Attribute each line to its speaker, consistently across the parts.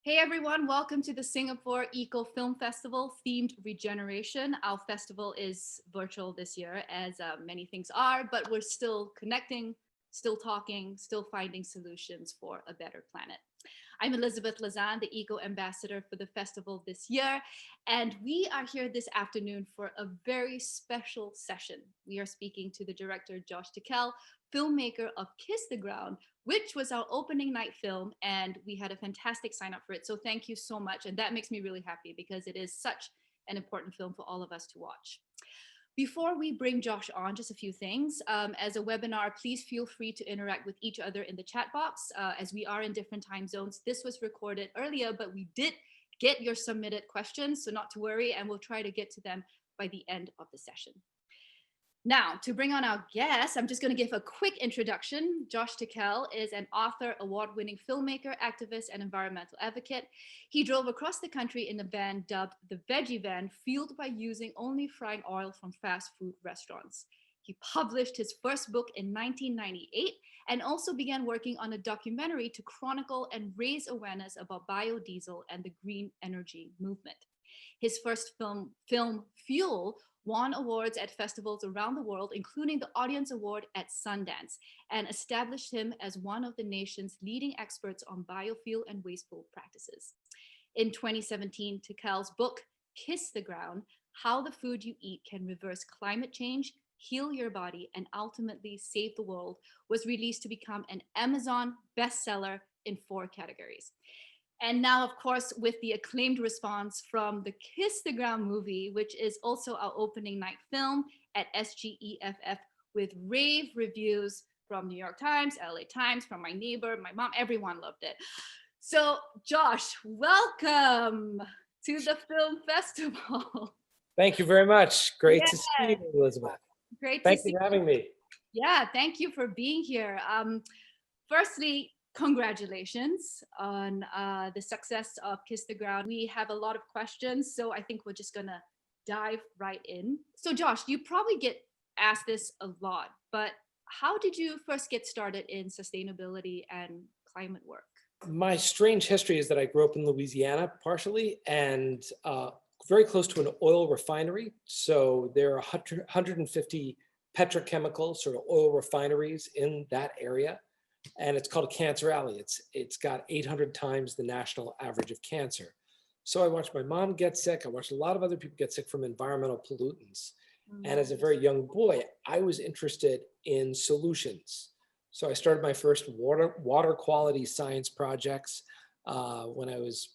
Speaker 1: Hey everyone, welcome to the Singapore Eco Film Festival themed Regeneration. Our festival is virtual this year, as many things are, but we're still connecting, still talking, still finding solutions for a better planet. I'm Elizabeth Lazan, the Eco Ambassador for the festival this year, and we are here this afternoon for a very special session. We are speaking to the director Josh Tickell, filmmaker of Kiss the Ground, which was our opening night film, and we had a fantastic sign up for it. So thank you so much, and that makes me really happy because it is such an important film for all of us to watch. Before we bring Josh on, just a few things. As a webinar, please feel free to interact with each other in the chat box as we are in different time zones. This was recorded earlier, but we did get your submitted questions, so not to worry, and we'll try to get to them by the end of the session. Now, to bring on our guest, I'm just going to give a quick introduction. Josh Tickell is an author, award-winning filmmaker, activist, and environmental advocate. He drove across the country in a van dubbed the Veggie Van, fueled by using only frying oil from fast food restaurants. He published his first book in 1998 and also began working on a documentary to chronicle and raise awareness about biodiesel and the green energy movement. His first film Fuel, won awards at festivals around the world, including the Audience Award at Sundance, and established him as one of the nation's leading experts on biofuel and wasteful practices. In 2017, Tickell's book, Kiss the Ground, How the Food You Eat Can Reverse Climate Change, Heal Your Body, and Ultimately Save the World, was released to become an Amazon bestseller in 4 categories. And now, of course, with the acclaimed response from the Kiss the Ground movie, which is also our opening night film at SGEFF, with rave reviews from New York Times, LA Times, from my neighbor, my mom, everyone loved it. So Josh, welcome to the film festival.
Speaker 2: Thank you very much. Great to see
Speaker 1: Yeah,
Speaker 2: you, Elizabeth.
Speaker 1: great to
Speaker 2: Thank
Speaker 1: see
Speaker 2: you for having me.
Speaker 1: Yeah, thank you for being here. Firstly, congratulations on the success of Kiss the Ground. We have a lot of questions, so I think we're just gonna dive right in. So Josh, you probably get asked this a lot, but how did you first get started in sustainability and climate work?
Speaker 2: My strange history is that I grew up in Louisiana partially and very close to an oil refinery. So there are 150 petrochemical sort of oil refineries in that area. And it's called a cancer alley. It's got 800 times the national average of cancer. So I watched my mom get sick. I watched a lot of other people get sick from environmental pollutants. And as a very young boy, I was interested in solutions. So I started my first water quality science projects when I was,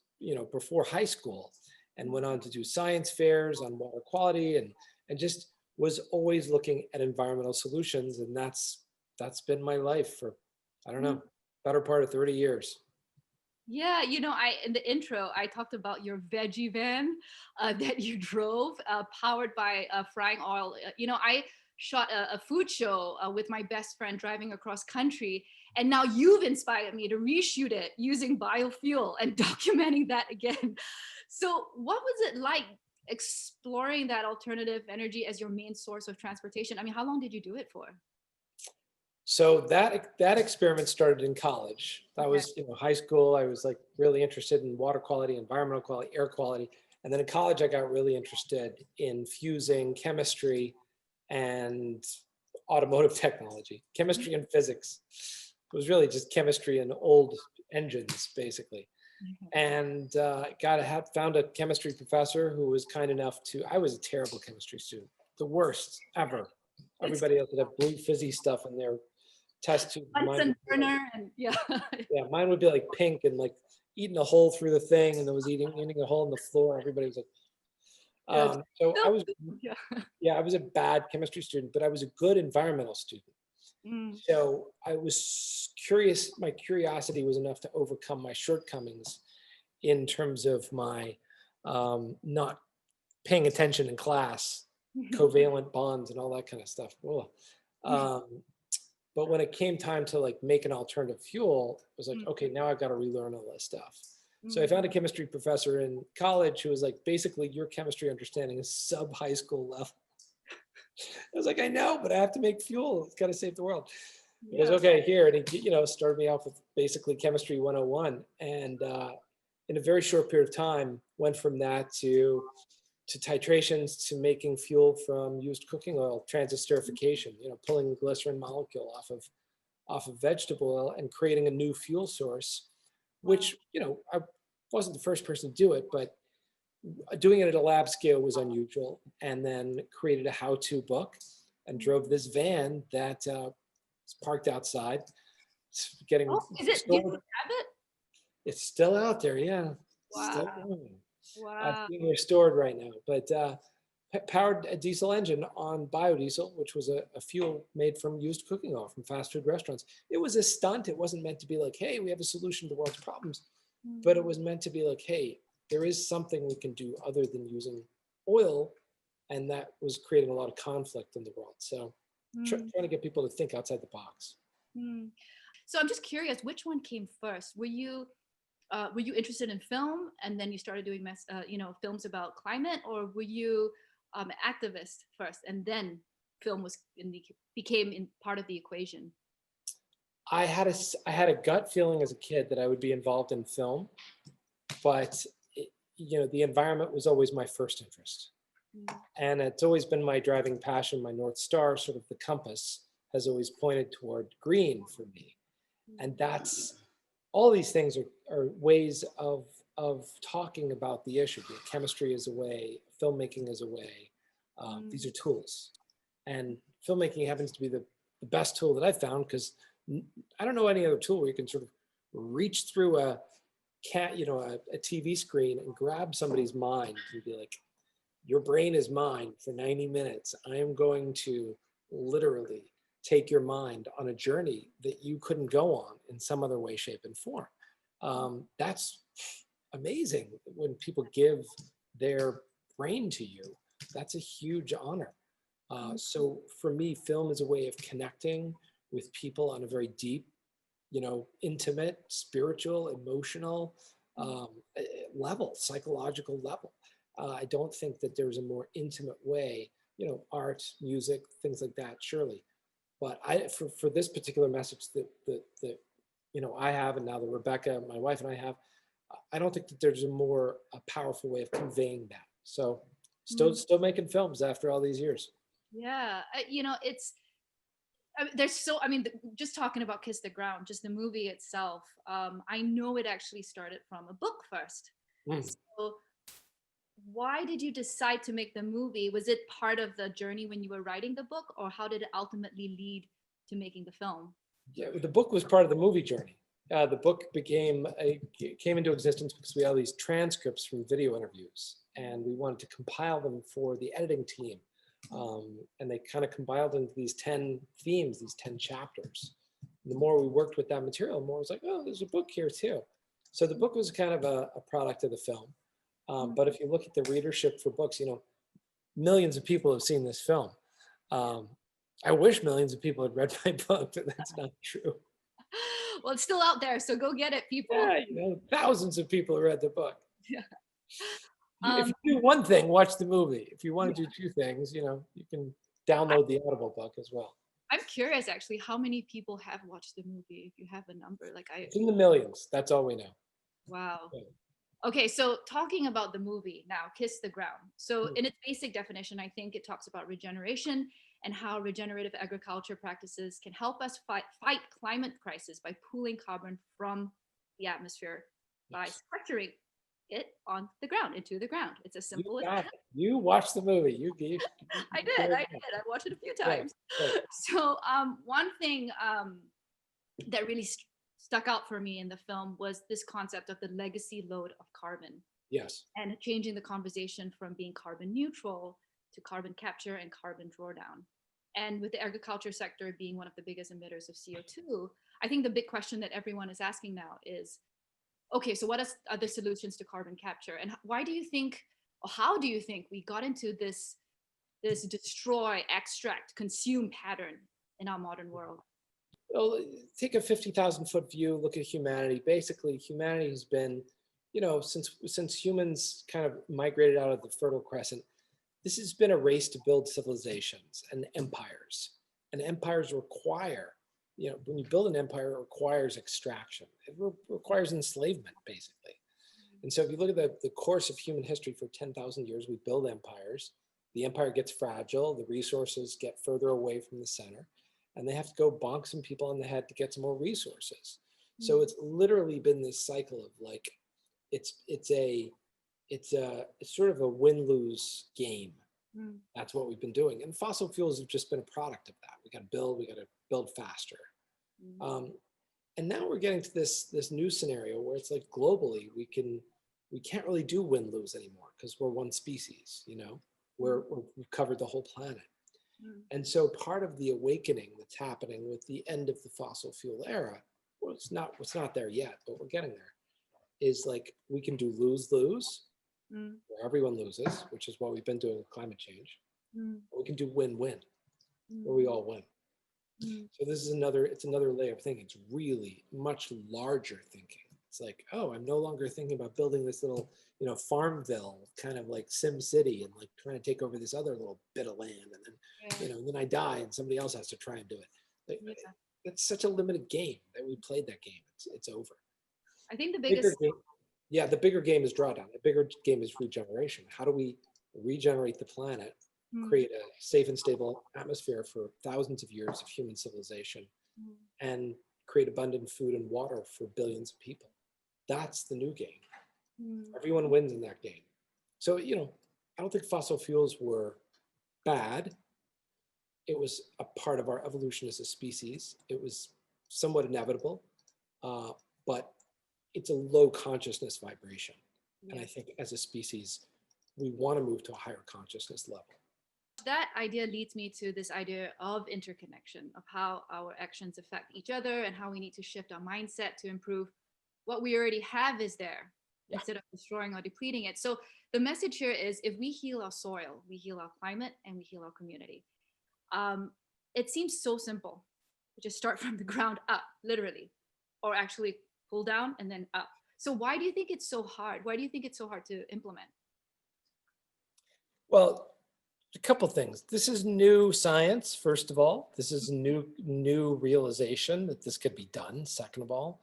Speaker 2: before high school, and went on to do science fairs on water quality and just was always looking at environmental solutions. And that's been my life for, I don't know, better part of 30 years.
Speaker 1: Yeah, in the intro, I talked about your veggie van that you drove, powered by frying oil. I shot a food show with my best friend driving across country, and now you've inspired me to reshoot it using biofuel and documenting that again. So, what was it like exploring that alternative energy as your main source of transportation? I mean, how long did you do it for?
Speaker 2: So that experiment started in college. That was high school. I was like really interested in water quality, environmental quality, air quality. And then in college, I got really interested in fusing chemistry and automotive technology, chemistry and physics. It was really just chemistry and old engines, basically. And found a chemistry professor who was kind enough to, I was a terrible chemistry student, the worst ever. Everybody else would have blue fizzy stuff in their test tube.
Speaker 1: Yeah,
Speaker 2: mine would be like pink and like eating a hole through the thing, and it was eating a hole in the floor. Everybody was like, so I was, I was a bad chemistry student, but I was a good environmental student. So I was curious. My curiosity was enough to overcome my shortcomings in terms of my not paying attention in class, covalent bonds and all that kind of stuff. But when it came time to like make an alternative fuel, I was like, okay, now I've got to relearn all this stuff. So I found a chemistry professor in college who was like, basically your chemistry understanding is sub high school level. I was like, I know, but I have to make fuel. It's got to save the world. He goes, okay, here. And he, started me off with basically chemistry 101. And in a very short period of time, went from that to titrations to making fuel from used cooking oil, transesterification, pulling the glycerin molecule off of vegetable oil and creating a new fuel source, which, I wasn't the first person to do it, but doing it at a lab scale was unusual. And then created a how-to book and drove this van that is parked outside. It's getting
Speaker 1: is it? Do you have it?
Speaker 2: It's still out there, yeah.
Speaker 1: Wow.
Speaker 2: Still going.
Speaker 1: Wow.
Speaker 2: It's being restored right now, but powered a diesel engine on biodiesel, which was a fuel made from used cooking oil from fast food restaurants. It was a stunt. It wasn't meant to be like, hey, we have a solution to the world's problems, but it was meant to be like, hey, there is something we can do other than using oil, and that was creating a lot of conflict in the world. So trying to get people to think outside the box.
Speaker 1: So I'm just curious, which one came first? Were you interested in film and then you started doing films about climate, or were you an activist first and then film became part of the equation?
Speaker 2: I had a gut feeling as a kid that I would be involved in film, but the environment was always my first interest. And it's always been my driving passion, my North Star, sort of the compass has always pointed toward green for me. And that's, all these things are ways of talking about the issue. Chemistry is a way, filmmaking is a way. These are tools. And filmmaking happens to be the best tool that I've found, because I don't know any other tool where you can sort of reach through a TV screen and grab somebody's mind and be like, your brain is mine for 90 minutes. I am going to literally take your mind on a journey that you couldn't go on in some other way, shape, and form. That's amazing when people give their brain to you. That's a huge honor. So for me, film is a way of connecting with people on a very deep, intimate, spiritual, emotional level, psychological level. I don't think that there's a more intimate way, art, music, things like that, surely. But for this particular message that I have, and now that Rebecca, my wife, and I have, I don't think that there's a powerful way of conveying that. So still making films after all these years.
Speaker 1: Yeah, just talking about Kiss the Ground, just the movie itself, I know it actually started from a book first. So why did you decide to make the movie? Was it part of the journey when you were writing the book, or how did it ultimately lead to making the film?
Speaker 2: Yeah, the book was part of the movie journey. The book came into existence because we had all these transcripts from video interviews, and we wanted to compile them for the editing team. And they kind of compiled into these 10 themes, these 10 chapters. And the more we worked with that material, the more it was like, oh, there's a book here too. So the book was kind of a product of the film. But if you look at the readership for books, millions of people have seen this film. I wish millions of people had read my book, but that's not true.
Speaker 1: Well, it's still out there, so go get it, people.
Speaker 2: Yeah, thousands of people read the book.
Speaker 1: Yeah.
Speaker 2: If you do one thing, watch the movie. If you want to do two things, you can download the Audible book as well.
Speaker 1: I'm curious, actually, how many people have watched the movie? If you have a number,
Speaker 2: it's in the millions. That's all we know.
Speaker 1: Wow. Yeah. Okay, so talking about the movie now, Kiss the Ground. So in its basic definition, I think it talks about regeneration and how regenerative agriculture practices can help us fight climate crisis by pulling carbon from the atmosphere by sequestering it on the ground, into the ground. It's as simple as that.
Speaker 2: You watched the movie.
Speaker 1: I did. I watched it a few times. Right. So one thing that really stuck out for me in the film was this concept of the legacy load of carbon.
Speaker 2: Yes.
Speaker 1: And changing the conversation from being carbon neutral to carbon capture and carbon drawdown. And with the agriculture sector being one of the biggest emitters of CO2, I think the big question that everyone is asking now is, okay, so what are the solutions to carbon capture? And why do you think, or how do you think we got into this destroy, extract, consume pattern in our modern world?
Speaker 2: Well, take a 50,000-foot view, look at humanity. Basically, humanity has been, since humans kind of migrated out of the Fertile Crescent, this has been a race to build civilizations and empires. And empires require, when you build an empire, it requires extraction. It requires enslavement, basically. And so if you look at the course of human history for 10,000 years, we build empires. The empire gets fragile, the resources get further away from the center, and they have to go bonk some people on the head to get some more resources. So it's literally been this cycle of like, it's sort of a win-lose game. That's what we've been doing. And fossil fuels have just been a product of that. We got to build faster. And now we're getting to this new scenario where it's like globally, we can't really do win-lose anymore because we're one species, you know, we've covered the whole planet. And so part of the awakening that's happening with the end of the fossil fuel era, well, it's not there yet, but we're getting there, is like we can do lose-lose, where everyone loses, which is what we've been doing with climate change. We can do win-win, where we all win. So this is another layer of thinking. It's really much larger thinking. It's like, oh, I'm no longer thinking about building this little, you know, Farmville, kind of like Sim City, and like trying to take over this other little bit of land, and then, you know, then I die and somebody else has to try and do it. Like, it's such a limited game that we played that game. It's over.
Speaker 1: I think the biggest
Speaker 2: the bigger game is drawdown. The bigger game is regeneration. How do we regenerate the planet, create a safe and stable atmosphere for thousands of years of human civilization, and create abundant food and water for billions of people? That's the new game. Everyone wins in that game. So, you know, I don't think fossil fuels were bad. It was a part of our evolution as a species. It was somewhat inevitable, but it's a low consciousness vibration. And I think as a species, we want to move to a higher consciousness level.
Speaker 1: That idea leads me to this idea of interconnection, of how our actions affect each other and how we need to shift our mindset to improve what we already have is there instead of destroying or depleting it. So the message here is, if we heal our soil, we heal our climate, and we heal our community. It seems so simple. Just start from the ground up, literally, or actually pull down and then up. So why do you think it's so hard? Why do you think it's so hard to implement?
Speaker 2: Well, a couple things. This is new science, first of all. This is new realization that this could be done, second of all.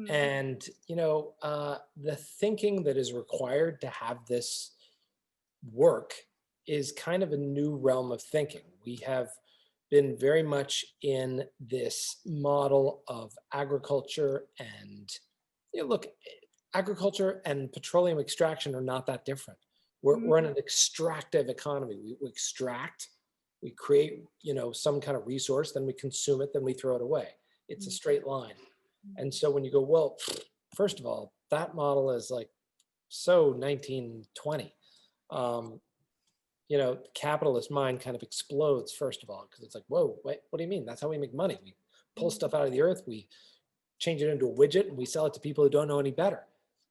Speaker 2: And, you know, the thinking that is required to have this work is kind of a new realm of thinking. We have been very much in this model of agriculture, and, you know, look, agriculture and petroleum extraction are not that different. We're in an extractive economy. We extract, we create, you know, some kind of resource, then we consume it, then we throw it away. It's a straight line. And so when you go, well, first of all, that model is like so 1920. You know, the capitalist mind kind of explodes, first of all, because it's like, whoa, wait, what do you mean? That's how we make money. We pull stuff out of the earth, we change it into a widget, and we sell it to people who don't know any better.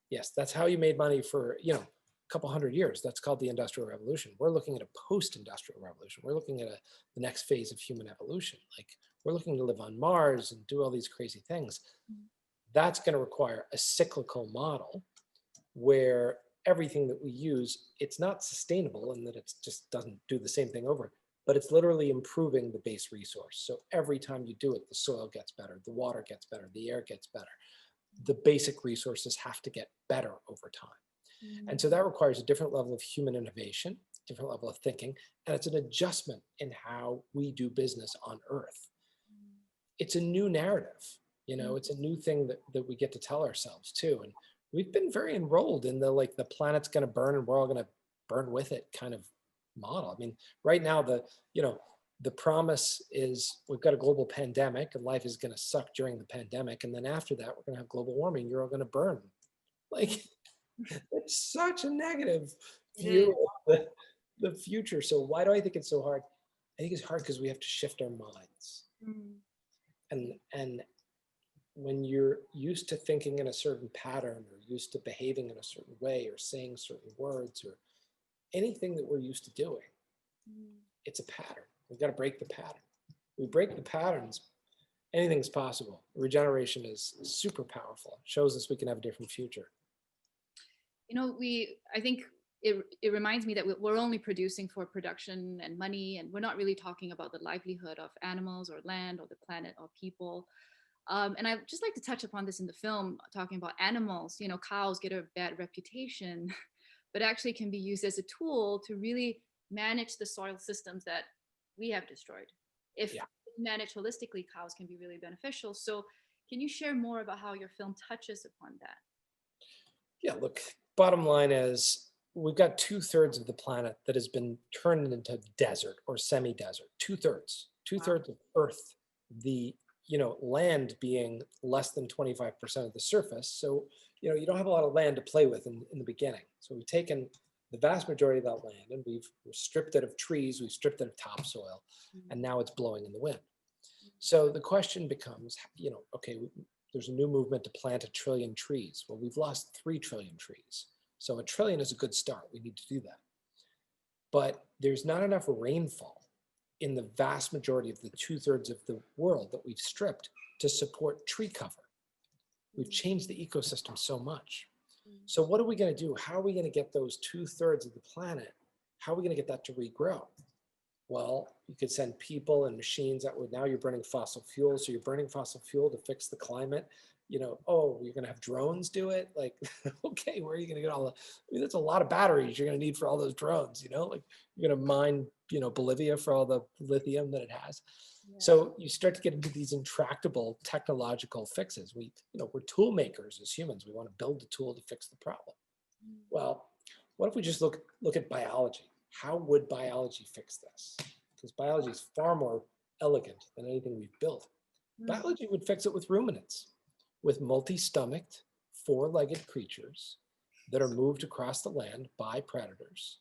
Speaker 2: Yes, that's how you made money for, you know, a couple hundred years. That's called the Industrial Revolution. We're looking at a post-industrial revolution. We're looking at the next phase of human evolution. Like, we're looking to live on Mars and do all these crazy things. That's going to require a cyclical model where everything that we use, it's not sustainable in that it just doesn't do the same thing over, but it's literally improving the base resource. So every time you do it, the soil gets better, the water gets better, the air gets better. The basic resources have to get better over time. And so that requires a different level of human innovation, different level of thinking, and it's an adjustment in how we do business on Earth. It's a new narrative, you know, it's a new thing that we get to tell ourselves too. And we've been very enrolled in the planet's going to burn and we're all going to burn with it kind of model. I mean, right now, the promise is we've got a global pandemic and life is going to suck during the pandemic. And then after that, we're going to have global warming. You're all going to burn. Like, it's such a negative view of the future. So why do I think it's so hard? I think it's hard because we have to shift our minds. And when you're used to thinking in a certain pattern or used to behaving in a certain way or saying certain words or anything that we're used to doing, it's a pattern. We've got to break the pattern. We break the patterns, anything's possible. Regeneration is super powerful. It shows us we can have a different future.
Speaker 1: You know, I think it reminds me that we're only producing for production and money, and we're not really talking about the livelihood of animals or land or the planet or people. And I'd just like to touch upon this in the film, talking about animals. You know, cows get a bad reputation, but actually can be used as a tool to really manage the soil systems that we have destroyed. If
Speaker 2: Yeah.
Speaker 1: managed holistically, cows can be really beneficial. So can you share more about how your film touches upon that?
Speaker 2: Yeah, look, bottom line is we've got 2/3 of the planet that has been turned into desert or semi-desert. 2/3,
Speaker 1: Wow.
Speaker 2: 2/3 of Earth, the land being less than 25% of the surface. So, you don't have a lot of land to play with in the beginning. So we've taken the vast majority of that land and we've stripped it of trees, we've stripped it of topsoil, and now it's blowing in the wind. So the question becomes, okay, there's a new movement to plant 1 trillion trees. Well, we've lost 3 trillion trees. So 1 trillion is a good start. We need to do that. But there's not enough rainfall in the vast majority of the 2/3 of the world that we've stripped to support tree cover. We've changed the ecosystem so much. So what are we going to do? How are we going to get those 2/3 of the planet? How are we going to get that to regrow? Well, you could send people and machines that would, now you're burning fossil fuel. So you're burning fossil fuel to fix the climate. Oh, you're going to have drones do it. Like, okay, where are you going to get all the, that's a lot of batteries you're going to need for all those drones, like you're going to mine, Bolivia for all the lithium that it has.
Speaker 1: Yeah.
Speaker 2: So you start to get into these intractable technological fixes. We're tool makers as humans. We want to build a tool to fix the problem. Well, what if we just look at biology? How would biology fix this? Because biology is far more elegant than anything we've built. Biology would fix it with ruminants, with multi-stomached, 4-legged creatures that are moved across the land by predators.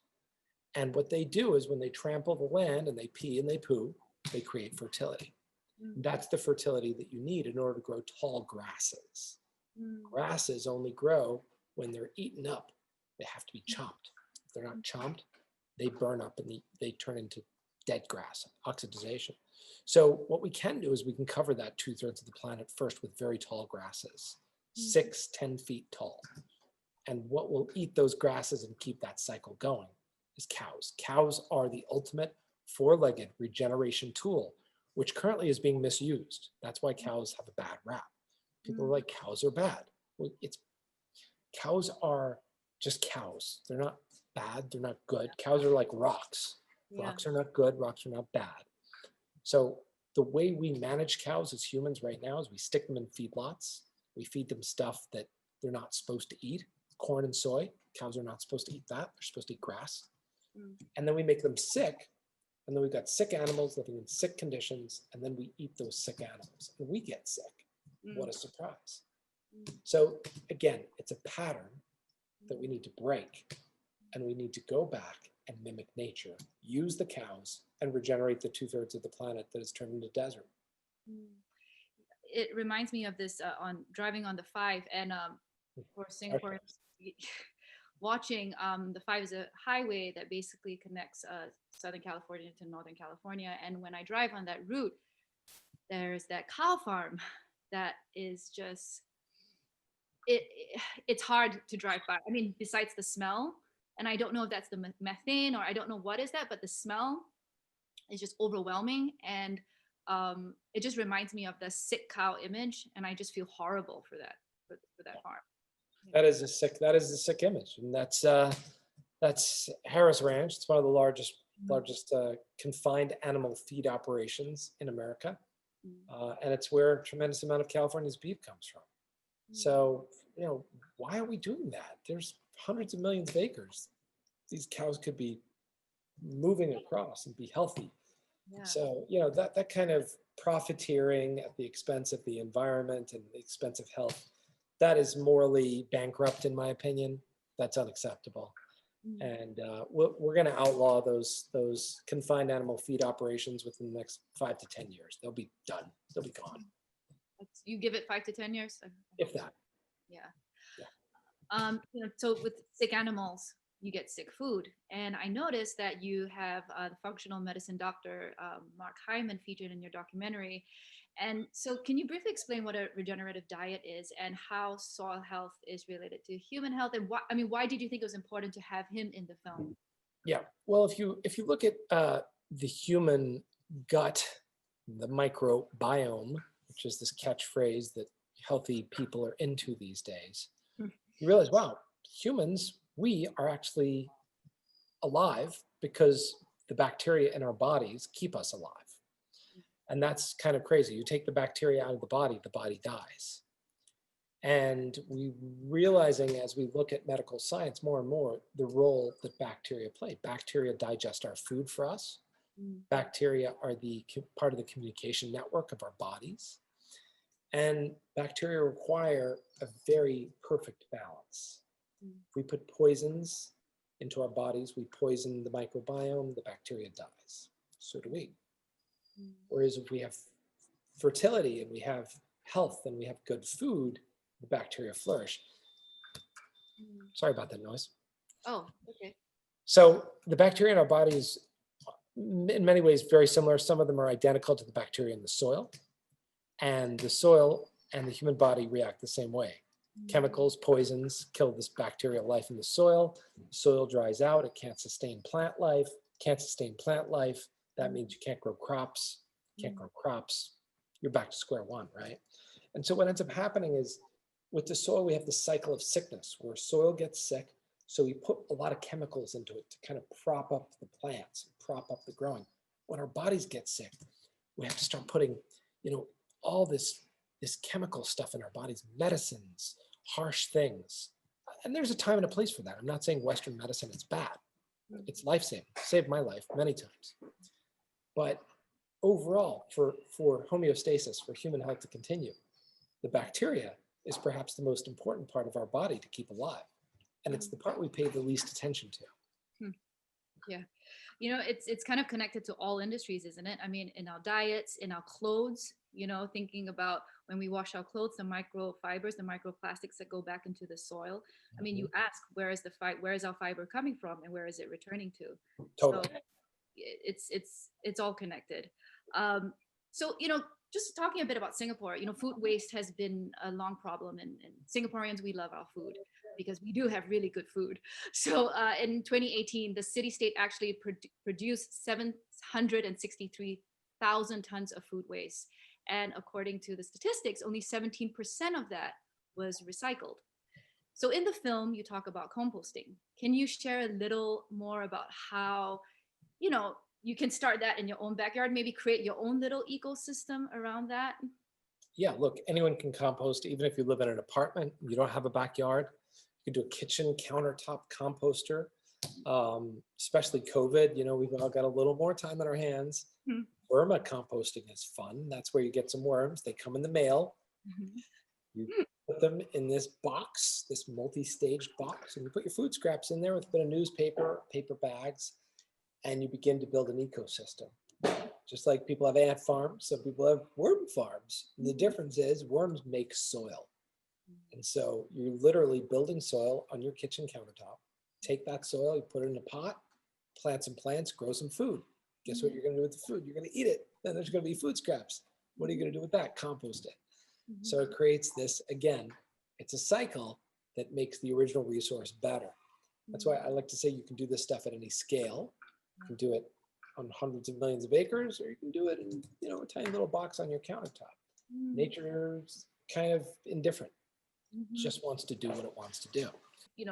Speaker 2: And what they do is when they trample the land and they pee and they poo, they create fertility. That's the fertility that you need in order to grow tall grasses. Grasses only grow when they're eaten up. They have to be chopped. If they're not chopped, they burn up and they turn into dead grass, oxidization. So what we can do is we can cover that 2/3 of the planet first with very tall grasses, 6-10 feet tall. And what will eat those grasses and keep that cycle going is cows. Cows are the ultimate 4-legged regeneration tool, which currently is being misused. That's why cows have a bad rap. People are like, cows are bad. Well, cows are just cows. They're not bad, they're not good. Cows are like rocks. Rocks are not good, rocks are not bad. So the way we manage cows as humans right now is we stick them in feedlots. We feed them stuff that they're not supposed to eat, corn and soy. Cows are not supposed to eat that. They're supposed to eat grass. And then we make them sick. And then we've got sick animals living in sick conditions. And then we eat those sick animals and we get sick. What a surprise. So again, it's a pattern that we need to break. And we need to go back and mimic nature, use the cows, and regenerate the 2/3 of the planet that is turned into desert.
Speaker 1: It reminds me of this on driving on the 5, and for Singapore, watching the 5 is a highway that basically connects Southern California to Northern California. And when I drive on that route, there's that cow farm that is just, it's hard to drive by. I mean, besides the smell, and I don't know if that's the methane or I don't know what is that, but the smell is just overwhelming. And it just reminds me of the sick cow image, and I just feel horrible for that, for that farm.
Speaker 2: That is a sick image, and that's Harris Ranch. It's one of the largest confined animal feed operations in America, and it's where a tremendous amount of California's beef comes from. So why are we doing that? There's hundreds of millions of acres. These cows could be moving across and be healthy. Yeah. So that kind of profiteering at the expense of the environment and the expense of health, that is morally bankrupt, in my opinion. That's unacceptable. And we're going to outlaw those confined animal feed operations within the next 5 to 10 years. They'll be done. They'll be gone.
Speaker 1: You give it 5 to 10 years?
Speaker 2: If that.
Speaker 1: Yeah. So with sick animals, you get sick food. And I noticed that you have the functional medicine doctor, Mark Hyman, featured in your documentary. And so can you briefly explain what a regenerative diet is and how soil health is related to human health? And why did you think it was important to have him in the film?
Speaker 2: Yeah, well, if you look at the human gut, the microbiome, which is this catchphrase that healthy people are into these days, you realize, wow, humans, we are actually alive because the bacteria in our bodies keep us alive. And that's kind of crazy. You take the bacteria out of the body dies. And we realizing as we look at medical science more and more, the role that bacteria play. Bacteria digest our food for us. Bacteria are the part of the communication network of our bodies. And bacteria require a very perfect balance. If we put poisons into our bodies, we poison the microbiome, the bacteria dies. So do we. Whereas if we have fertility and we have health and we have good food, the bacteria flourish. Sorry about that noise.
Speaker 1: Oh, okay.
Speaker 2: So the bacteria in our bodies, in many ways, very similar. Some of them are identical to the bacteria in the soil. And the soil and the human body react the same way. Chemicals, poisons kill this bacterial life in the soil. The soil dries out. It can't sustain plant life. Can't sustain plant life. That means you can't grow crops. Can't grow crops. You're back to square one, right? And so what ends up happening is with the soil, we have the cycle of sickness where soil gets sick. So we put a lot of chemicals into it to kind of prop up the plants, prop up the growing. When our bodies get sick, we have to start putting, all this chemical stuff in our bodies, medicines, harsh things. And there's a time and a place for that. I'm not saying Western medicine is bad. It's life-saving. Saved my life many times. But overall, for homeostasis, for human health to continue, the bacteria is perhaps the most important part of our body to keep alive. And it's the part we pay the least attention to.
Speaker 1: Yeah. It's kind of connected to all industries, isn't it? I mean, in our diets, in our clothes, thinking about when we wash our clothes, the microfibers, the microplastics that go back into the soil. I mean, you ask, where is our fiber coming from and where is it returning to?
Speaker 2: Totally.
Speaker 1: So it's all connected. So, just talking a bit about Singapore, food waste has been a long problem, and Singaporeans, we love our food because we do have really good food. So in 2018, the city-state actually produced 763,000 tons of food waste. And according to the statistics, only 17% of that was recycled. So in the film, you talk about composting. Can you share a little more about how, you can start that in your own backyard, maybe create your own little ecosystem around that?
Speaker 2: Yeah, look, anyone can compost, even if you live in an apartment, you don't have a backyard. You can do a kitchen countertop composter. Especially COVID, we've all got a little more time on our hands. Vermicomposting is fun. That's where you get some worms. They come in the mail. You put them in this box, this multi-staged box, and you put your food scraps in there with a bit of newspaper, paper bags, and you begin to build an ecosystem. Just like people have ant farms, some people have worm farms. And the difference is worms make soil. And so you're literally building soil on your kitchen countertop. Take that soil, you put it in a pot, plant some plants, grow some food. Guess what you're going to do with the food? You're going to eat it. Then there's going to be food scraps. What are you going to do with that? Compost it. So it creates this, again, it's a cycle that makes the original resource better. That's why I like to say you can do this stuff at any scale. You can do it on hundreds of millions of acres, or you can do it in, a tiny little box on your countertop. Nature's kind of indifferent. Just wants to do what it wants to do.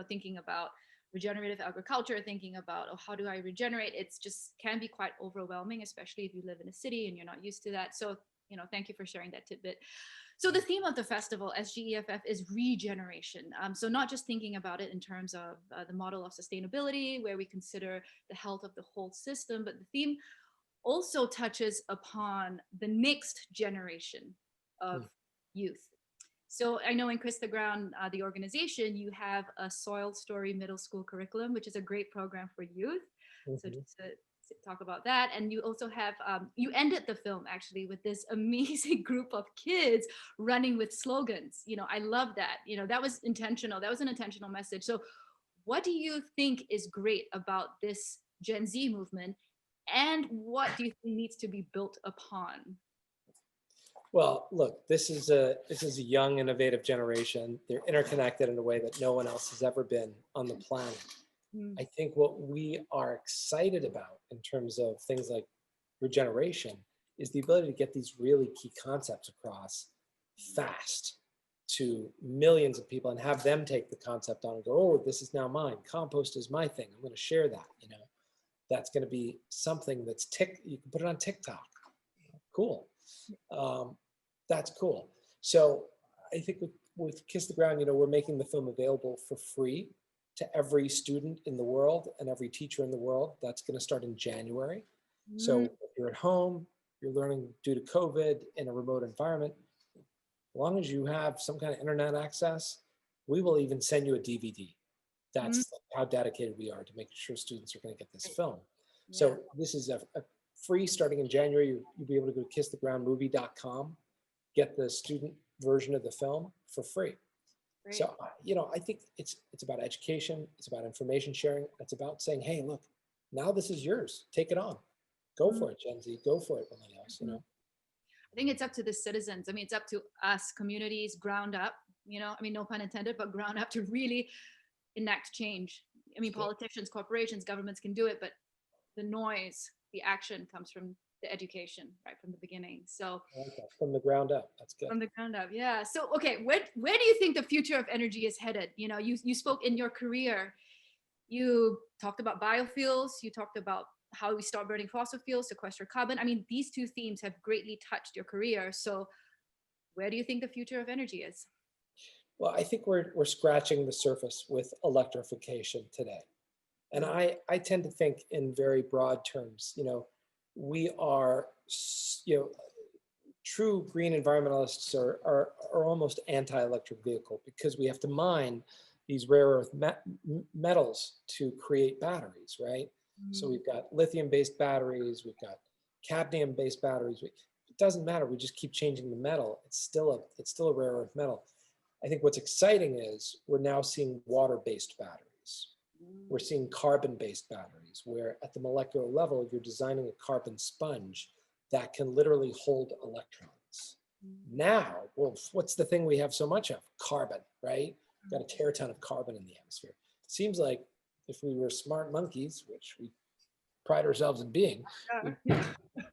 Speaker 1: Thinking about regenerative agriculture, thinking about, how do I regenerate? It's just can be quite overwhelming, especially if you live in a city and you're not used to that. So, thank you for sharing that tidbit. So the theme of the festival, SGEFF, is regeneration. So not just thinking about it in terms of the model of sustainability, where we consider the health of the whole system, but the theme also touches upon the next generation of youth. So I know in Chris the Ground, the organization, you have a Soil Story middle school curriculum, which is a great program for youth. So just to talk about that. And you also have, you ended the film actually with this amazing group of kids running with slogans. I love that. That was intentional. That was an intentional message. So what do you think is great about this Gen Z movement? And what do you think needs to be built upon?
Speaker 2: Well, look, this is a young, innovative generation. They're interconnected in a way that no one else has ever been on the planet. I think what we are excited about in terms of things like regeneration is the ability to get these really key concepts across fast to millions of people and have them take the concept on and go, oh, this is now mine. Compost is my thing. I'm going to share that, you know. That's going to be something that's you can put it on TikTok. Cool. That's cool. So I think with Kiss the Ground, you know, we're making the film available for free to every student in the world and every teacher in the world. That's going to start in January. So if you're at home, you're learning due to COVID in a remote environment, as long as you have some kind of internet access, we will even send you a DVD. That's how dedicated we are to making sure students are going to get this film.
Speaker 1: Yeah.
Speaker 2: So this is a free starting in January. You'll be able to go to kissthegroundmovie.com, get the student version of the film for free.
Speaker 1: Great.
Speaker 2: So, you know, I think it's about education. It's about information sharing. It's about saying, hey, look, now this is yours. Take it on. Go for it, Gen Z. Go for it, millennials, you know.
Speaker 1: I think it's up to the citizens. I mean, it's up to us, communities, ground up, you know, I mean, no pun intended, but ground up to really enact change. I mean, politicians, corporations, governments can do it, but the noise, the action comes from the education, right from the beginning. So
Speaker 2: from the ground up, that's good.
Speaker 1: From the ground up, yeah. So, okay, where do you think the future of energy is headed? You know, you spoke in your career, you talked about biofuels, you talked about how we start burning fossil fuels, sequester carbon. I mean, these two themes have greatly touched your career. So where do you think the future of energy is?
Speaker 2: Well, I think we're scratching the surface with electrification today. And I tend to think in very broad terms. You know, we are, you know, true green environmentalists are almost anti-electric vehicle because we have to mine these rare earth metals to create batteries, right? So we've got lithium-based batteries, we've got cadmium-based batteries. It doesn't matter. We just keep changing the metal. It's still a rare earth metal. I think what's exciting is we're now seeing water-based batteries. We're seeing carbon-based batteries, where at the molecular level, you're designing a carbon sponge that can literally hold electrons. Now, well, what's the thing we have so much of? Carbon, right? Got a teraton of carbon in the atmosphere. It seems like if we were smart monkeys, which we pride ourselves in being,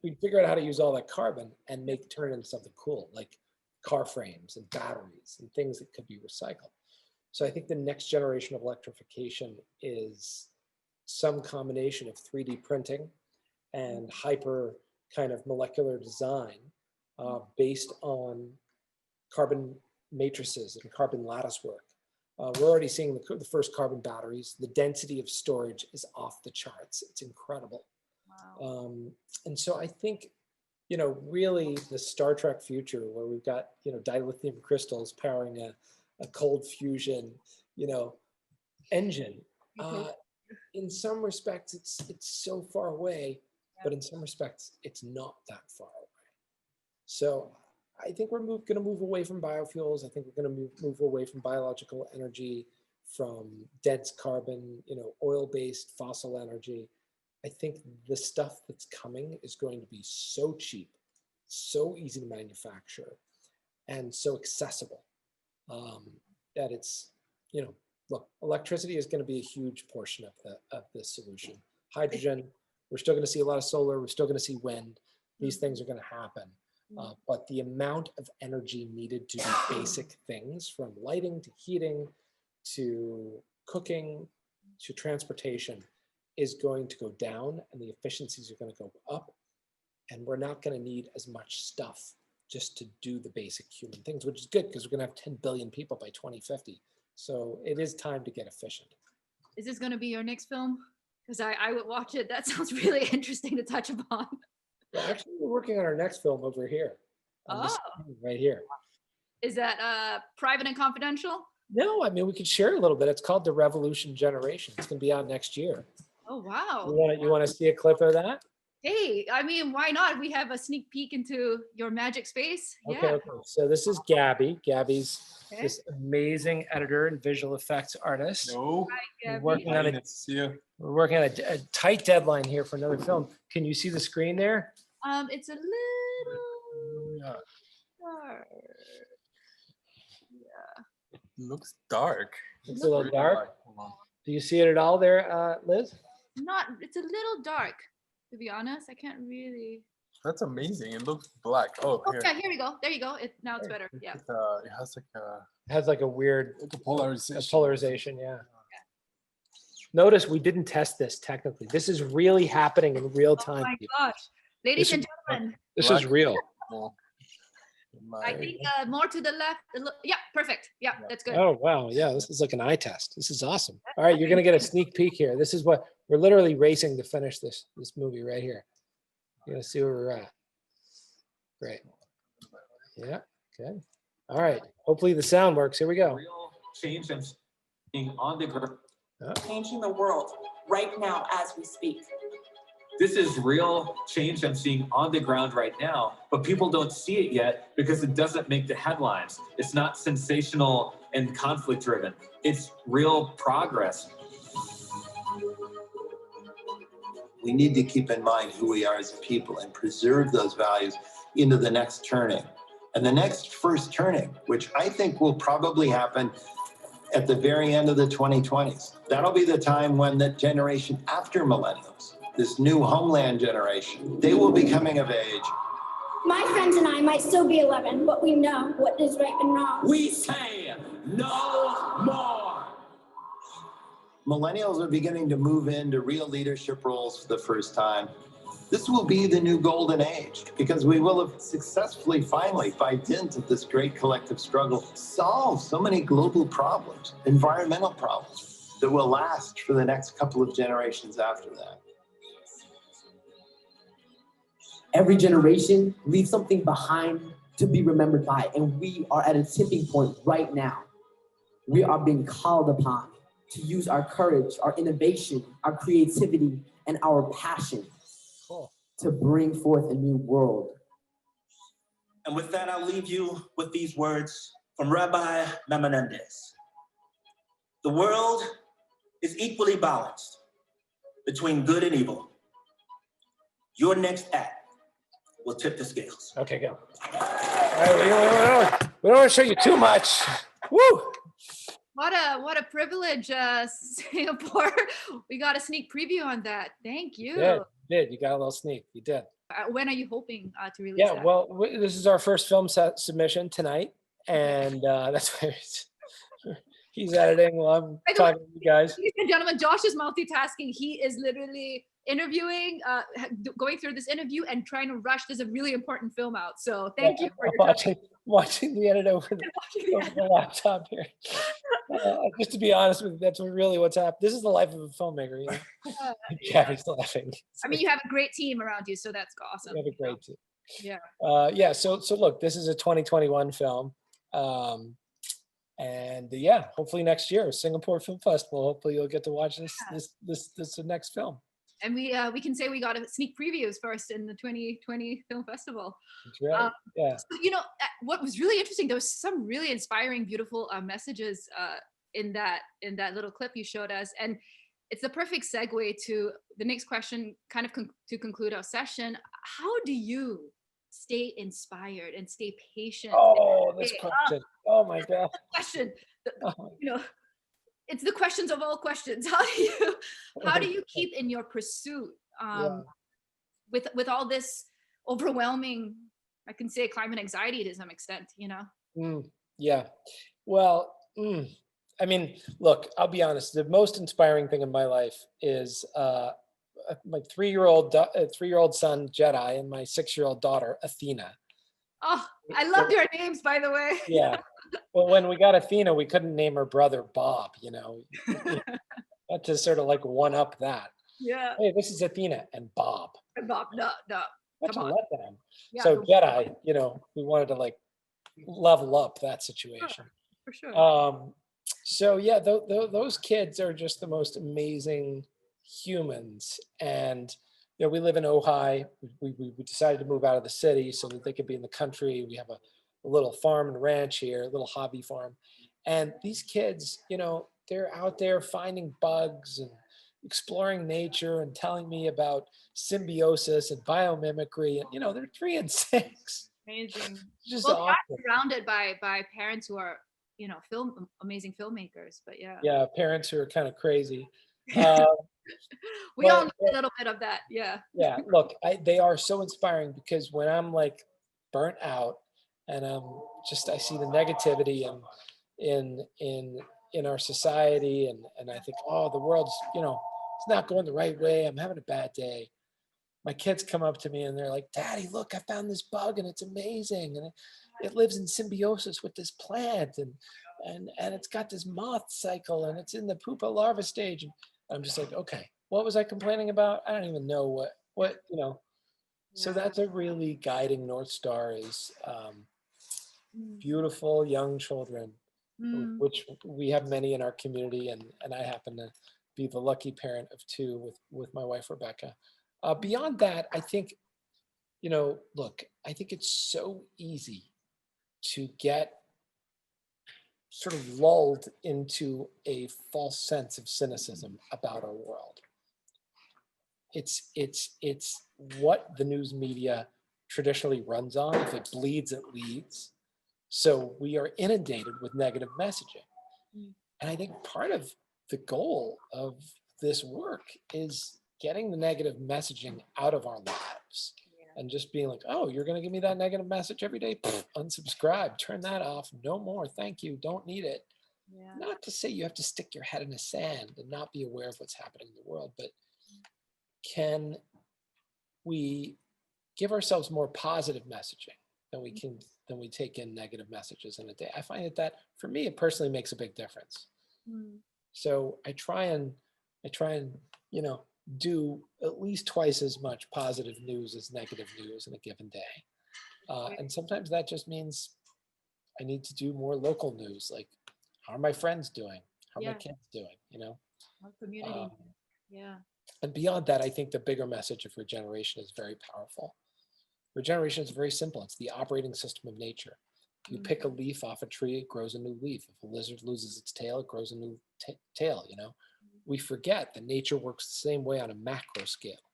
Speaker 2: we'd figure out how to use all that carbon and turn it into something cool, like car frames and batteries and things that could be recycled. So I think the next generation of electrification is some combination of 3D printing and hyper kind of molecular design based on carbon matrices and carbon lattice work. We're already seeing the first carbon batteries. The density of storage is off the charts. It's incredible. Wow. And so I think, you know, really the Star Trek future where we've got, you know, dilithium crystals powering a cold fusion, you know, engine. In some respects, it's so far away, but in some respects, it's not that far away. So I think we're going to move away from biofuels. I think we're going to move away from biological energy, from dense carbon, you know, oil-based fossil energy. I think the stuff that's coming is going to be so cheap, so easy to manufacture, and so accessible that it's, you know, look, electricity is going to be a huge portion of the solution. Hydrogen, we're still going to see a lot of solar. We're still going to see wind. These things are going to happen. But the amount of energy needed to do basic things, from lighting to heating to cooking to transportation, is going to go down, and the efficiencies are going to go up. And we're not going to need as much stuff just to do the basic human things, which is good because we're going to have 10 billion people by 2050. So it is time to get efficient.
Speaker 1: Is this going to be your next film? Because I would watch it. That sounds really interesting to touch upon.
Speaker 2: Well, actually, we're working on our next film over here. This right here.
Speaker 1: Is that private and confidential?
Speaker 2: No, I mean, we could share a little bit. It's called The Regeneration. It's going to be out next year.
Speaker 1: Oh, wow.
Speaker 2: You want to see a clip of that?
Speaker 1: Hey, I mean, why not? We have a sneak peek into your magic space.
Speaker 2: Okay,
Speaker 1: Yeah.
Speaker 2: okay. So this is Gabby. Gabby's this amazing editor and visual effects artist.
Speaker 3: No.
Speaker 1: Hi,
Speaker 2: We're working on a tight deadline here for another film. Can you see the screen there?
Speaker 1: It's a little dark. Yeah.
Speaker 3: It looks dark.
Speaker 2: It's a little dark. Do you see it at all there, Liz?
Speaker 1: It's a little dark, to be honest. I can't really.
Speaker 3: That's amazing. It looks black. Oh,
Speaker 1: Oh
Speaker 3: here.
Speaker 1: yeah, here we go. There you go. Now it's better. Yeah.
Speaker 3: It has
Speaker 2: It has like a weird
Speaker 3: like a polarization.
Speaker 2: polarization. Yeah. Notice we didn't test this technically. This is really happening in real
Speaker 1: Oh
Speaker 2: time.
Speaker 1: my gosh, ladies
Speaker 2: This
Speaker 1: and
Speaker 2: is-
Speaker 1: gentlemen,
Speaker 2: This is real.
Speaker 1: I think more to the left. Yeah, perfect. Yeah, that's good.
Speaker 2: Oh, wow. Yeah, this is like an eye test. This is awesome. All right, you're going to get a sneak peek here. This is what we're literally racing to finish this movie right here. You're going to see where we're at. Great. Yeah, good. All right. Hopefully the sound works. Here we go.
Speaker 4: Real change and being on the ground.
Speaker 5: Changing the world right now as we speak.
Speaker 4: This is real change I'm seeing on the ground right now, but people don't see it yet because it doesn't make the headlines. It's not sensational and conflict driven. It's real progress.
Speaker 6: We need to keep in mind who we are as a people and preserve those values into the next turning. And the next first turning, which I think will probably happen at the very end of the 2020s. That'll be the time when the generation after millennials, this new homeland generation, they will be coming of age.
Speaker 7: My friends and I might still be 11, but we know what is right and wrong.
Speaker 4: We say no more.
Speaker 6: Millennials are beginning to move into real leadership roles for the first time. This will be the new golden age because we will have successfully, finally, by dint of this great collective struggle, solved so many global problems, environmental problems, that will last for the next couple of generations after that.
Speaker 8: Every generation leaves something behind to be remembered by, and we are at a tipping point right now. We are being called upon to use our courage, our innovation, our creativity, and our passion to bring forth a new world.
Speaker 9: And with that, I'll leave you with these words from Rabbi Maimonides. The world is equally balanced between good and evil. Your next act will tip the scales.
Speaker 2: Okay, go. All right, we don't want to show you too much. Woo!
Speaker 1: What a privilege, Singapore. We got a sneak preview on that. Thank you.
Speaker 2: You did. You got a little sneak. You did.
Speaker 1: When are you hoping to release
Speaker 2: Yeah,
Speaker 1: that?
Speaker 2: well, this is our first film set submission tonight, and that's why he's editing while I'm talking to you guys.
Speaker 1: Ladies and gentlemen, Josh is multitasking. He is literally interviewing, going through this interview and trying to rush. There's a really important film out. So thank you for your time.
Speaker 2: Watching the edit over the laptop here. Just to be honest with you, that's really what's happened. This is the life of a filmmaker. You know? Gabby's laughing.
Speaker 1: I mean, you have a great team around you, so that's awesome.
Speaker 2: You have a great team.
Speaker 1: Yeah.
Speaker 2: Yeah. So look, this is a 2021 film. And yeah, hopefully next year, Singapore Film Festival. Hopefully you'll get to watch this next film.
Speaker 1: And we can say we got a sneak previews first in the 2020 Film Festival.
Speaker 2: That's right. Yeah.
Speaker 1: So, you know, what was really interesting, there was some really inspiring, beautiful messages in that little clip you showed us. And it's the perfect segue to the next question, kind of to conclude our session. How do you stay inspired and stay patient?
Speaker 2: Oh, this question. Oh my God.
Speaker 1: Question. You know, it's the questions of all questions. How do you keep in your pursuit with all this overwhelming, I can say, climate anxiety to some extent, you know?
Speaker 2: Yeah. Well, I mean, look, I'll be honest. The most inspiring thing in my life is my three-year-old son Jedi and my 6-year-old daughter Athena.
Speaker 1: Oh, I loved your names, by the way.
Speaker 2: Yeah. Well, when we got Athena, we couldn't name her brother Bob, you know. Had to sort of like one up that.
Speaker 1: Yeah.
Speaker 2: Hey, this is Athena and Bob.
Speaker 1: And Bob, no.
Speaker 2: That's a letdown.
Speaker 1: Yeah,
Speaker 2: So Jedi, you know, we wanted to like level up that situation.
Speaker 1: For sure.
Speaker 2: So yeah, those kids are just the most amazing humans. And you know, we live in Ojai. We decided to move out of the city so that they could be in the country. We have a little farm and ranch here, a little hobby farm. And these kids, you know, they're out there finding bugs and exploring nature and telling me about symbiosis and biomimicry. And, you know, they're 3 and 6.
Speaker 1: Amazing.
Speaker 2: Just
Speaker 1: well,
Speaker 2: awesome.
Speaker 1: Surrounded by parents who are, you know, amazing filmmakers, but yeah.
Speaker 2: Yeah, parents who are kind of crazy.
Speaker 1: We all
Speaker 2: But-
Speaker 1: need a little bit of that. Yeah.
Speaker 2: Yeah, look, they are so inspiring because when I'm like burnt out and I see the negativity and in our society and I think, oh, the world's, it's not going the right way. I'm having a bad day. My kids come up to me and they're like, Daddy, look, I found this bug and it's amazing. And it lives in symbiosis with this plant and it's got this moth cycle and it's in the pupa larva stage. And I'm just like, okay, what was I complaining about? I don't even know what. So that's a really guiding North Star is beautiful young children, which we have many in our community. And I happen to be the lucky parent of two with my wife, Rebecca. Beyond that, I think, look, I think it's so easy to get sort of lulled into a false sense of cynicism about our world. It's what the news media traditionally runs on. If it bleeds, it leads. So we are inundated with negative messaging. And I think part of the goal of this work is getting the negative messaging out of our lives and just being like, oh, you're going to give me that negative message every day? Pfft, unsubscribe, turn that off. No more. Thank you. Don't need it. Yeah. Not to say you have to stick your head in the sand and not be aware of what's happening in the world, but can we give ourselves more positive messaging than we take in negative messages in a day? I find that for me, it personally makes a big difference. So I try and do at least twice as much positive news as negative news in a given day. And sometimes that just means I need to do more local news, like how are my friends doing? How are my kids doing?
Speaker 1: Our community.
Speaker 2: And beyond that, I think the bigger message of regeneration is very powerful. Regeneration is very simple. It's the operating system of nature. You pick a leaf off a tree, it grows a new leaf. If a lizard loses its tail, it grows a new tail, We forget that nature works the same way on a macro scale.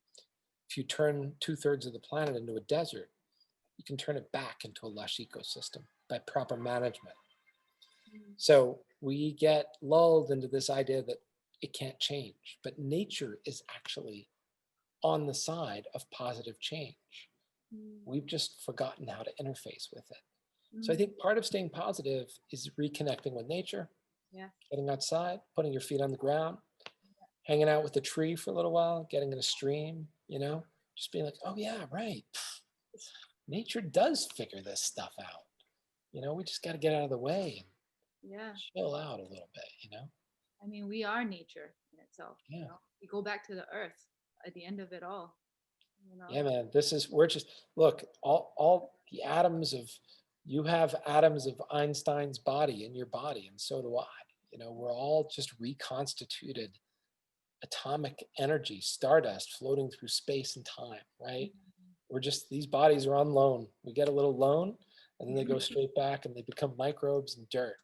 Speaker 2: If you turn 2/3 of the planet into a desert, you can turn it back into a lush ecosystem by proper management. So we get lulled into this idea that it can't change, but nature is actually on the side of positive change. We've just forgotten how to interface with it. So I think part of staying positive is reconnecting with nature, getting outside, putting your feet on the ground, hanging out with a tree for a little while, getting in a stream, just being like, oh yeah, right. Nature does figure this stuff out. We just got to get out of the way and chill out a little bit,
Speaker 1: I mean, we are nature in itself. We go back to the earth at the end of it all.
Speaker 2: Yeah, man, we're just, look, all the atoms you have atoms of Einstein's body in your body, and so do I. We're all just reconstituted atomic energy, stardust floating through space and time, right? We're just, these bodies are on loan. We get a little loan, and then they go straight back and they become microbes and dirt.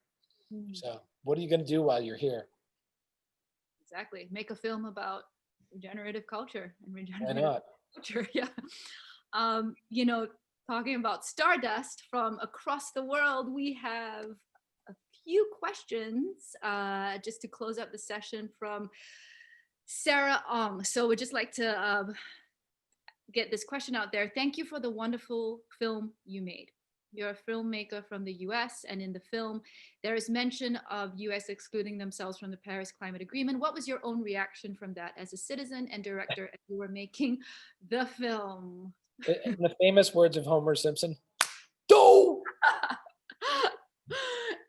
Speaker 2: So what are you going to do while you're here?
Speaker 1: Exactly. Make a film about regenerative culture and regenerative
Speaker 2: Why not?
Speaker 1: culture. Yeah. Talking about stardust from across the world, we have a few questions just to close up the session from Sarah Ong. So we'd just like to get this question out there. Thank you for the wonderful film you made. You're a filmmaker from the US, and in the film, there is mention of US excluding themselves from the Paris Climate Agreement. What was your own reaction from that as a citizen and director as you were making the film?
Speaker 2: In the famous words of Homer Simpson, "Go!"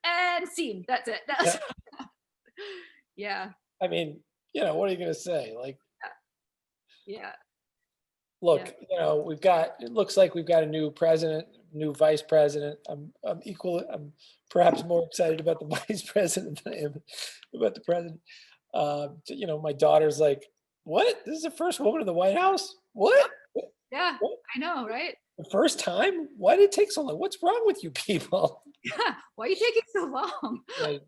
Speaker 1: And scene. That's it. Yeah.
Speaker 2: I mean, what are you going to say? Like,
Speaker 1: yeah.
Speaker 2: Look, it looks like we've got a new president, new vice president. I'm perhaps more excited about the vice president than I am about the president. My daughter's like, what? This is the first woman in the White House? What?
Speaker 1: Yeah,
Speaker 2: what?
Speaker 1: I know, right?
Speaker 2: The first time? Why did it take so long? What's wrong with you people?
Speaker 1: Yeah, why are you taking so long?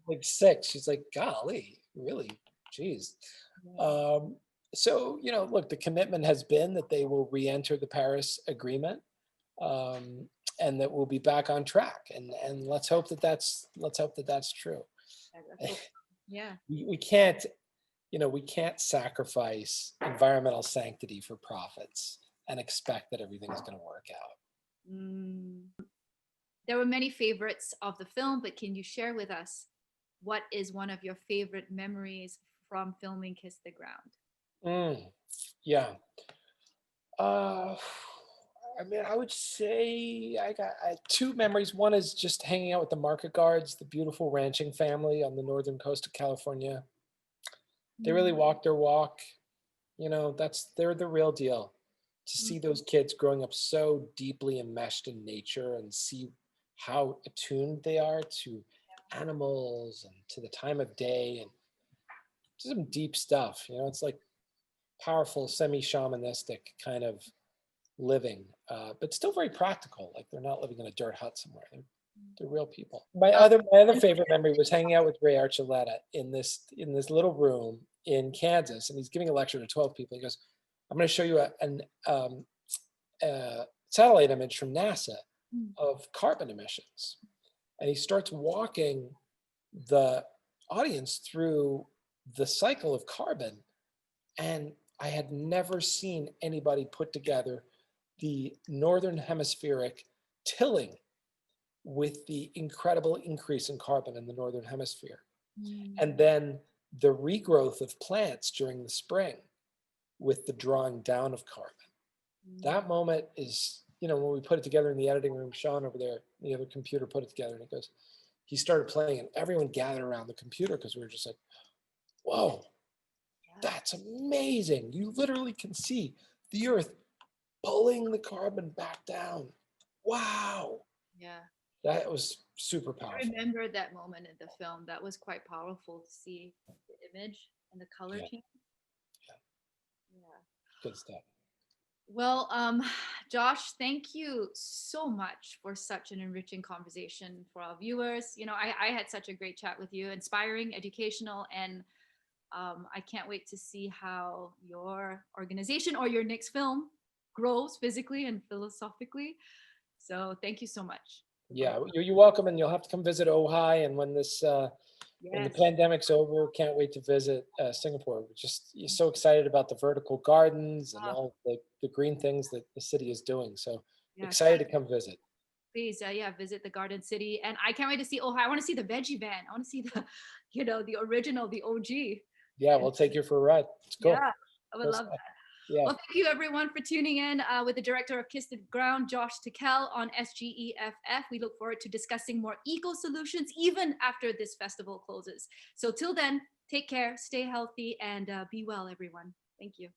Speaker 2: like 6. She's like, golly, really? Jeez. So, look, the commitment has been that they will re-enter the Paris Agreement, and that we'll be back on track. And let's hope that that's true.
Speaker 1: Yeah.
Speaker 2: We can't, we can't sacrifice environmental sanctity for profits and expect that everything is going to work out.
Speaker 1: There were many favorites of the film, but can you share with us what is one of your favorite memories from filming Kiss the Ground?
Speaker 2: Yeah. I mean, I would say I had two memories. One is just hanging out with the market guards, the beautiful ranching family on the northern coast of California. They really walk their walk. They're the real deal. To see those kids growing up so deeply enmeshed in nature and see how attuned they are to animals and to the time of day and just some deep stuff. It's like powerful, semi-shamanistic kind of living, but still very practical. Like they're not living in a dirt hut somewhere. They're real people. My other favorite memory was hanging out with Ray Archuleta in this little room in Kansas, and he's giving a lecture to 12 people. He goes, "I'm going to show you a satellite image from NASA of carbon emissions," and he starts walking the audience through the cycle of carbon, and I had never seen anybody put together the northern hemispheric tilling with the incredible increase in carbon in the northern hemisphere. And then the regrowth of plants during the spring with the drawing down of carbon. That moment is, when we put it together in the editing room, Sean over there, the other computer put it together, and he started playing, and everyone gathered around the computer because we were just like, whoa, that's amazing. You literally can see the earth pulling the carbon back down. Wow.
Speaker 1: Yeah.
Speaker 2: That was super powerful.
Speaker 1: I remember that moment in the film. That was quite powerful to see the image and the color change. Yeah.
Speaker 2: Good stuff.
Speaker 1: Well, Josh, thank you so much for such an enriching conversation for our viewers. I had such a great chat with you, inspiring, educational, and I can't wait to see how your organization or your next film grows physically and philosophically. So thank you so much.
Speaker 2: Yeah, you're welcome, and you'll have to come visit Ojai. And when when the pandemic's over, can't wait to visit Singapore. We're just so excited about the vertical gardens and all the green things that the city is doing. So excited to come visit.
Speaker 1: Please, visit the Garden City, and I can't wait to see Ojai. I want to see the veggie van. I want to see the, the original, the OG.
Speaker 2: Yeah, we'll take you for a ride. It's cool.
Speaker 1: Yeah, I would love that.
Speaker 2: Yeah.
Speaker 1: Well, thank you everyone for tuning in with the director of Kiss the Ground, Josh Tickell, on SGEFF. We look forward to discussing more eco solutions even after this festival closes. So till then, take care, stay healthy, and be well, everyone. Thank you.